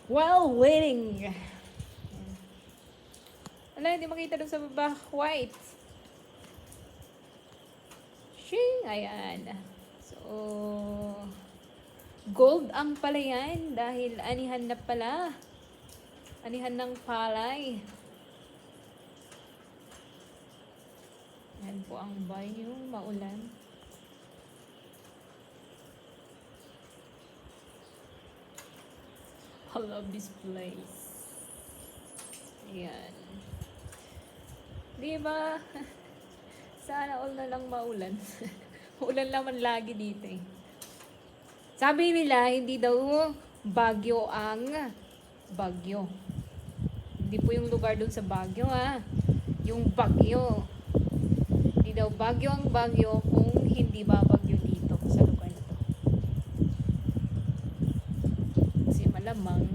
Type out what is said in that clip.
While waiting. Wala, hindi makita dun sa baba. White. Shing! Ayan. So, gold ang pala yan dahil anihan na pala. Anihan ng palay. Yan po ang banyo, maulan. I love this place. Ayan. Di ba? Sana all na lang maulan. Ulan naman lagi dito eh. Sabi nila, hindi daw Baguio ang Baguio. Hindi po yung lugar doon sa Baguio ha. Yung Baguio. Hindi daw Baguio ang Baguio kung hindi babagyo dito sa lugar na to. Kasi malamang